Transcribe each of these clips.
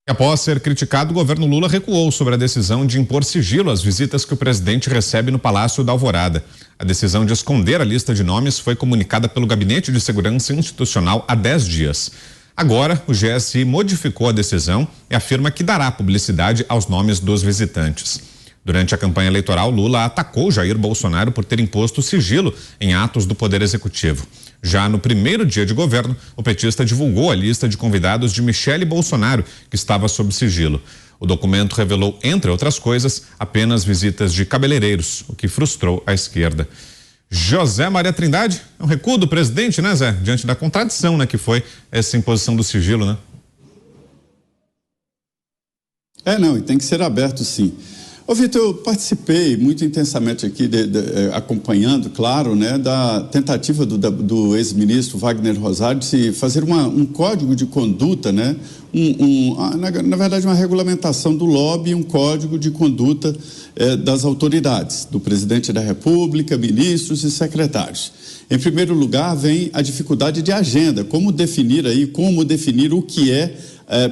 Após ser criticado, o governo Lula recuou sobre a decisão de impor sigilo às visitas que o presidente recebe no Palácio da Alvorada. A decisão de esconder a lista de nomes foi comunicada pelo Gabinete de Segurança Institucional há 10 dias. Agora, o GSI modificou a decisão e afirma que dará publicidade aos nomes dos visitantes. Durante a campanha eleitoral, Lula atacou Jair Bolsonaro por ter imposto sigilo em atos do Poder Executivo. Já no primeiro dia de governo, o petista divulgou a lista de convidados de Michele Bolsonaro, que estava sob sigilo. O documento revelou, entre outras coisas, apenas visitas de cabeleireiros, o que frustrou a esquerda. José Maria Trindade, é um recuo do presidente, né, Zé? Diante da contradição, né, que foi essa imposição do sigilo, né? Não, e tem que ser aberto, sim. Ô, Vitor, eu participei muito intensamente aqui, acompanhando, claro, né, da tentativa do ex-ministro Wagner Rosário de se fazer um código de conduta, né, na verdade, uma regulamentação do lobby, um código de conduta das autoridades, do presidente da República, ministros e secretários. Em primeiro lugar, vem a dificuldade de agenda, como definir o que é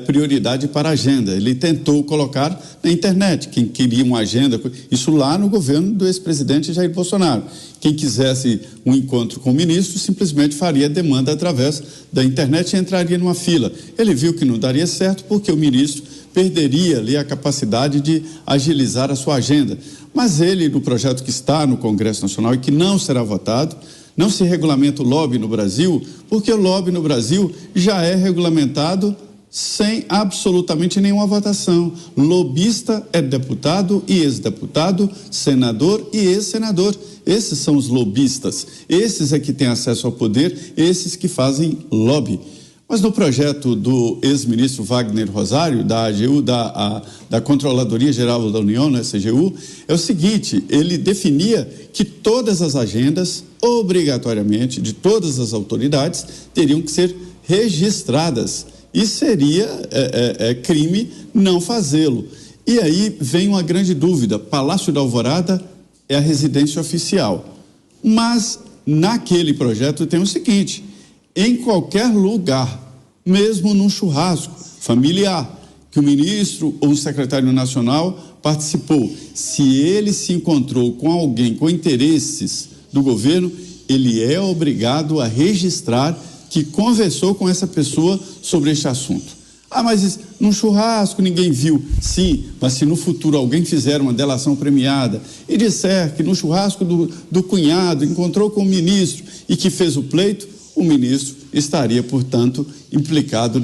prioridade para a agenda. Ele tentou colocar na internet quem queria uma agenda, isso lá no governo do ex-presidente Jair Bolsonaro. Quem quisesse um encontro com o ministro simplesmente faria demanda através da internet e entraria numa fila. Ele viu que não daria certo porque o ministro perderia ali a capacidade de agilizar a sua agenda. Mas ele, no projeto que está no Congresso Nacional e que não será votado, não se regulamenta o lobby no Brasil, porque o lobby no Brasil já é regulamentado sem absolutamente nenhuma votação. Lobista é deputado e ex-deputado, senador e ex-senador. Esses são os lobistas. Esses é que têm acesso ao poder, esses que fazem lobby. Mas no projeto do ex-ministro Wagner Rosário, da AGU, da Controladoria Geral da União, né, CGU, é o seguinte: ele definia que todas as agendas, obrigatoriamente, de todas as autoridades, teriam que ser registradas. E seria crime não fazê-lo. E aí vem uma grande dúvida: Palácio da Alvorada é a residência oficial. Mas naquele projeto tem o seguinte: em qualquer lugar, mesmo num churrasco familiar, que o ministro ou o secretário nacional participou, se ele se encontrou com alguém com interesses do governo, ele é obrigado a registrar que conversou com essa pessoa sobre este assunto. Mas num churrasco ninguém viu. Sim, mas se no futuro alguém fizer uma delação premiada e disser que no churrasco do cunhado encontrou com o ministro e que fez o pleito, o ministro estaria, portanto, implicado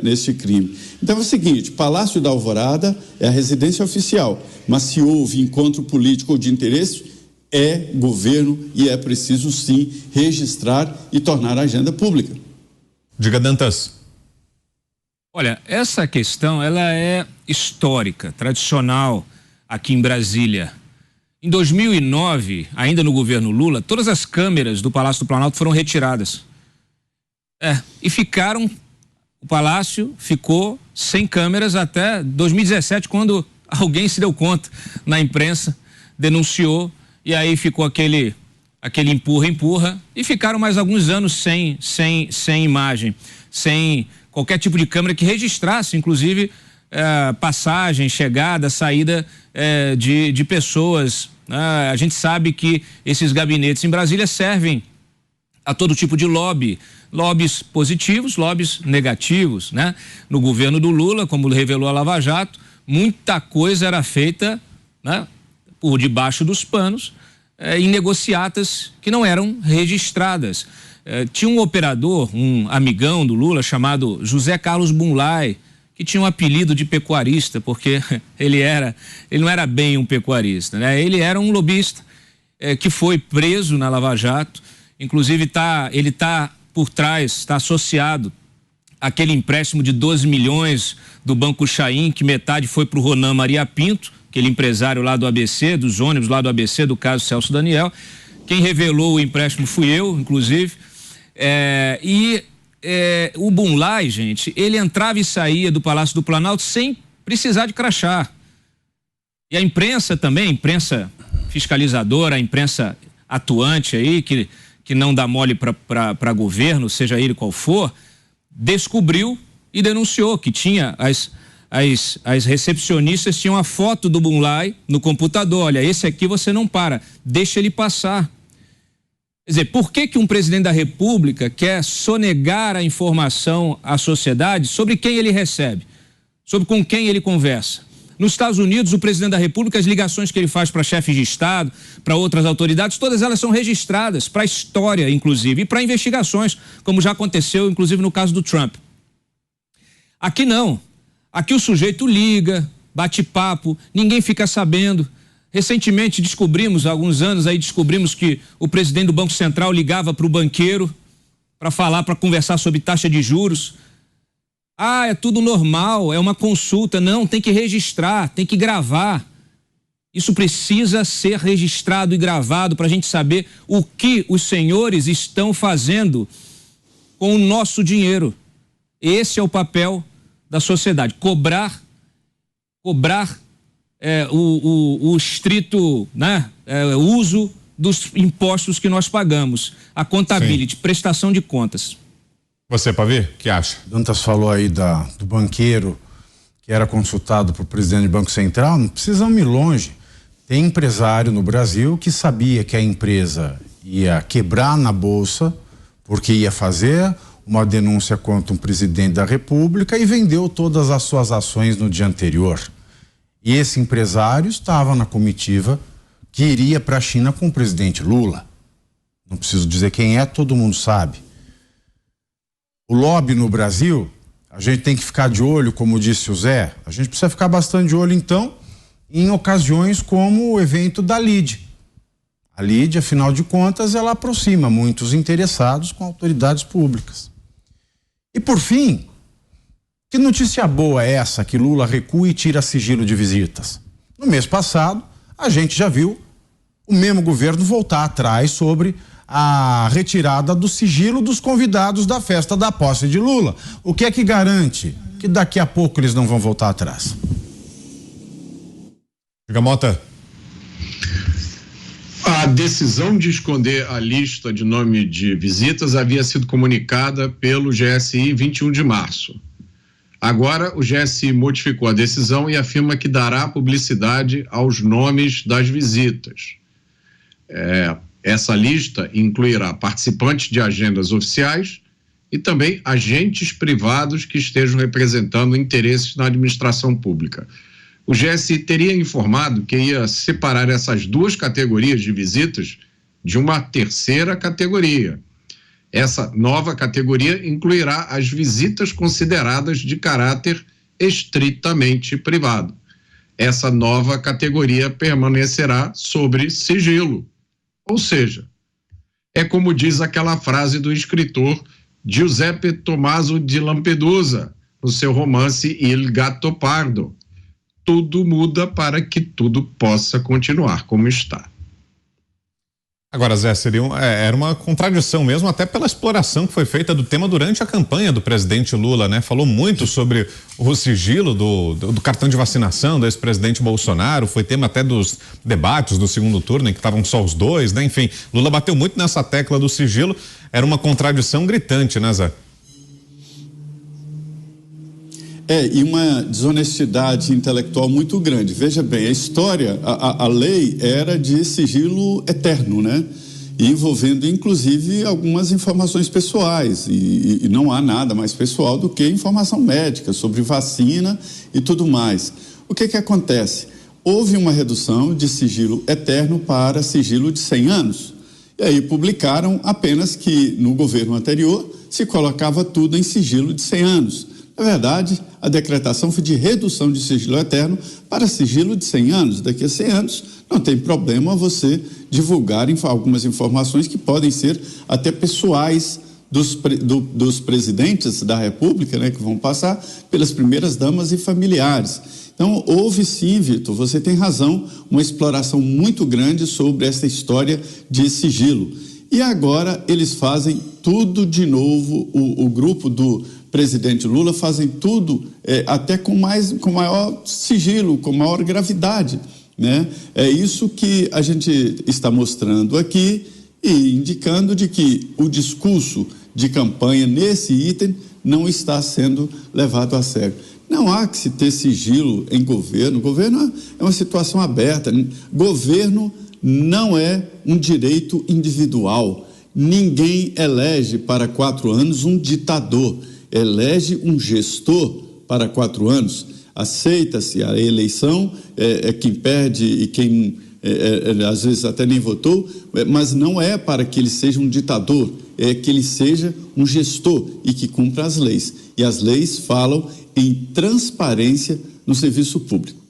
neste crime. Então é o seguinte: Palácio da Alvorada é a residência oficial, mas se houve encontro político ou de interesse, é governo e é preciso sim registrar e tornar a agenda pública. Diga, Dantas. Olha, essa questão ela é histórica, tradicional aqui em Brasília. Em 2009, ainda no governo Lula, todas as câmeras do Palácio do Planalto foram retiradas. E o Palácio ficou sem câmeras até 2017, quando alguém se deu conta na imprensa, denunciou. E aí ficou aquele empurra-empurra e ficaram mais alguns anos sem imagem, sem qualquer tipo de câmera que registrasse, inclusive, passagem, chegada, saída de pessoas. A gente sabe que esses gabinetes em Brasília servem a todo tipo de lobby, lobbies positivos, lobbies negativos, né? No governo do Lula, como revelou a Lava Jato, muita coisa era feita, né, por debaixo dos panos, em negociatas que não eram registradas. Tinha um operador, um amigão do Lula, chamado José Carlos Bunlai, que tinha um apelido de pecuarista, porque ele não era bem um pecuarista, né? Ele era um lobista que foi preso na Lava Jato. Inclusive ele está por trás, está associado àquele empréstimo de 12 milhões do Banco Chaim, que metade foi para o Ronan Maria Pinto, aquele empresário lá do ABC, dos ônibus lá do ABC, do caso Celso Daniel. Quem revelou o empréstimo fui eu, inclusive. O Bunlai, gente, ele entrava e saía do Palácio do Planalto sem precisar de crachá. E a imprensa também, a imprensa fiscalizadora, a imprensa atuante aí, que não dá mole para governo, seja ele qual for, descobriu e denunciou que tinha as recepcionistas tinham a foto do Bunlai no computador. Olha, esse aqui você não para, deixa ele passar. Quer dizer, por que um presidente da República quer sonegar a informação à sociedade sobre quem ele recebe, sobre com quem ele conversa? Nos Estados Unidos, o presidente da República, as ligações que ele faz para chefes de Estado, para outras autoridades, todas elas são registradas para a história, inclusive, e para investigações, como já aconteceu, inclusive, no caso do Trump. Aqui não. Aqui o sujeito liga, bate papo, ninguém fica sabendo. Recentemente há alguns anos descobrimos que o presidente do Banco Central ligava para o banqueiro para conversar sobre taxa de juros. Ah, é tudo normal, é uma consulta. Não, tem que registrar, tem que gravar. Isso precisa ser registrado e gravado para a gente saber o que os senhores estão fazendo com o nosso dinheiro. Esse é o papel da sociedade, cobrar o estrito, né, uso dos impostos que nós pagamos, a contabilidade, prestação de contas. Você, Pavê, o que acha? Dantas falou aí do banqueiro que era consultado por presidente do Banco Central. Não precisamos ir longe. Tem empresário no Brasil que sabia que a empresa ia quebrar na bolsa porque ia fazer uma denúncia contra um presidente da República e vendeu todas as suas ações no dia anterior. E esse empresário estava na comitiva que iria para a China com o presidente Lula. Não preciso dizer quem é, todo mundo sabe. O lobby no Brasil, a gente tem que ficar de olho, como disse o Zé, a gente precisa ficar bastante de olho, então, em ocasiões como o evento da LIDE. A LIDE, afinal de contas, ela aproxima muitos interessados com autoridades públicas. E, por fim, que notícia boa é essa que Lula recua e tira sigilo de visitas? No mês passado, a gente já viu o mesmo governo voltar atrás sobre a retirada do sigilo dos convidados da festa da posse de Lula. O que é que garante que daqui a pouco eles não vão voltar atrás? Gamota. A decisão de esconder a lista de nome de visitas havia sido comunicada pelo GSI em 21 de março. Agora, o GSI modificou a decisão e afirma que dará publicidade aos nomes das visitas. Essa lista incluirá participantes de agendas oficiais e também agentes privados que estejam representando interesses na administração pública. O GSI teria informado que ia separar essas duas categorias de visitas de uma terceira categoria. Essa nova categoria incluirá as visitas consideradas de caráter estritamente privado. Essa nova categoria permanecerá sobre sigilo. Ou seja, é como diz aquela frase do escritor Giuseppe Tommaso di Lampedusa, no seu romance Il Gattopardo: tudo muda para que tudo possa continuar como está. Agora, Zé, era uma contradição mesmo, até pela exploração que foi feita do tema durante a campanha do presidente Lula, né? Falou muito sobre o sigilo do cartão de vacinação do ex-presidente Bolsonaro, foi tema até dos debates do segundo turno, em que estavam só os dois, né? Enfim, Lula bateu muito nessa tecla do sigilo, era uma contradição gritante, né, Zé? E uma desonestidade intelectual muito grande. Veja bem, a história, a lei era de sigilo eterno, né? E envolvendo, inclusive, algumas informações pessoais. E não há nada mais pessoal do que informação médica sobre vacina e tudo mais. O que acontece? Houve uma redução de sigilo eterno para sigilo de 100 anos. E aí publicaram apenas que, no governo anterior, se colocava tudo em sigilo de 100 anos. Na verdade, a decretação foi de redução de sigilo eterno para sigilo de 100 anos. Daqui a 100 anos, não tem problema você divulgar algumas informações que podem ser até pessoais dos presidentes da República, né, que vão passar pelas primeiras damas e familiares. Então, houve sim, Vitor, você tem razão, uma exploração muito grande sobre essa história de sigilo. E agora eles fazem tudo de novo, o grupo do presidente Lula fazem tudo até com maior sigilo, com maior gravidade, né? É isso que a gente está mostrando aqui e indicando de que o discurso de campanha nesse item não está sendo levado a sério. Não há que se ter sigilo em governo. Governo é uma situação aberta. Governo não é um direito individual. Ninguém elege para 4 anos um ditador. Elege um gestor para 4 anos. Aceita-se a eleição, quem perde e quem às vezes até nem votou, mas não é para que ele seja um ditador, é que ele seja um gestor e que cumpra as leis. E as leis falam em transparência no serviço público.